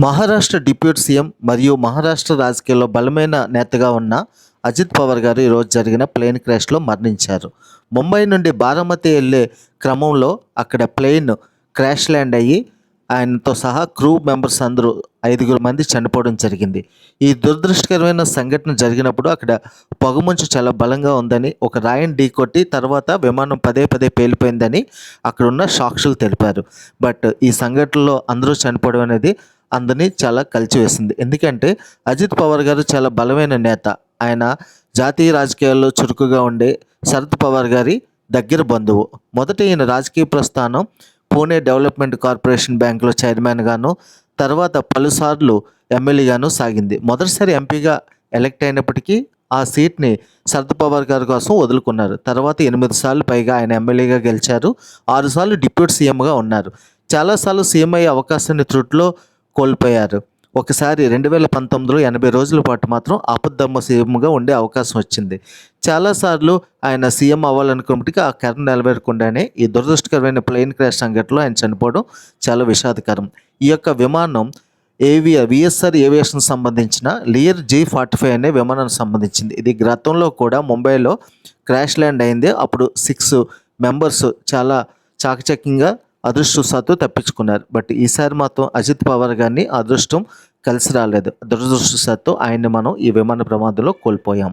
Maharashtra deputy CM మరియు మహారాష్ట్ర రాజకీయాల్లో బలమైన నేతగా ఉన్న అజిత్ పవార్ గారు ఈరోజు జరిగిన ప్లేన్ క్రాష్లో మరణించారు. ముంబై నుండి బారామతి వెళ్ళే క్రమంలో అక్కడ ప్లేన్ క్రాష్ ల్యాండ్ అయ్యి ఆయనతో సహా క్రూ మెంబర్స్ అందరూ 5 మంది చనిపోవడం జరిగింది. ఈ దురదృష్టకరమైన సంఘటన జరిగినప్పుడు అక్కడ పొగమంచు చాలా బలంగా ఉందని, ఒక రాయిని ఢీకొట్టి తర్వాత విమానం పదే పేలిపోయిందని అక్కడున్న సాక్షులు తెలిపారు. బట్ ఈ సంఘటనలో అందరూ చనిపోవడం అనేది అందరినీ చాలా కలిచివేసింది. ఎందుకంటే అజిత్ పవార్ గారు చాలా బలమైన నేత. ఆయన జాతీయ రాజకీయాల్లో చురుకుగా ఉండే శరద్ పవార్ గారి దగ్గర బంధువు. మొదట ఈయన రాజకీయ ప్రస్థానం పూణే డెవలప్మెంట్ కార్పొరేషన్ బ్యాంకులో చైర్మన్గాను, తర్వాత పలుసార్లు ఎమ్మెల్యేగాను సాగింది. మొదటిసారి ఎంపీగా ఎలక్ట్ అయినప్పటికీ ఆ సీట్ని శరద్ పవార్ గారి కోసం వదులుకున్నారు. తర్వాత 8 సార్లు పైగా ఆయన ఎమ్మెల్యేగా గెలిచారు. 6 సార్లు డిప్యూటీ సీఎంగా ఉన్నారు. చాలాసార్లు సీఎం అయ్యే అవకాశాన్ని త్రుట్లో కోల్పోయారు. ఒకసారి 2019లో 80 రోజుల పాటు మాత్రం ఆపద్ధర్మ సీఎంగా ఉండే అవకాశం వచ్చింది. చాలాసార్లు ఆయన సీఎం అవ్వాలనుకున్నప్పటికీ ఆ కర్ణ నెరవేరకుండానే ఈ దురదృష్టకరమైన ప్లేన్ క్రాష్ సంఘటనలో ఆయన చనిపోవడం చాలా విషాదకరం. ఈ యొక్క విమానం విఎస్ఆర్ ఏవియేషన్ సంబంధించిన లియర్ G45 అనే విమానానికి సంబంధించింది. ఇది గతంలో కూడా ముంబైలో క్రాష్ ల్యాండ్ అయింది. అప్పుడు 6 మెంబర్స్ చాలా చాకచక్యంగా అదృష్టవశాత్తు తప్పించుకున్నారు. బట్ ఈసారి మాత్రం అజిత్ పవార్ గారిని అదృష్టం కలిసి రాలేదు. దురదృష్టవశాత్తు ఆయన్ని మనం ఈ విమాన ప్రమాదంలో కోల్పోయాం.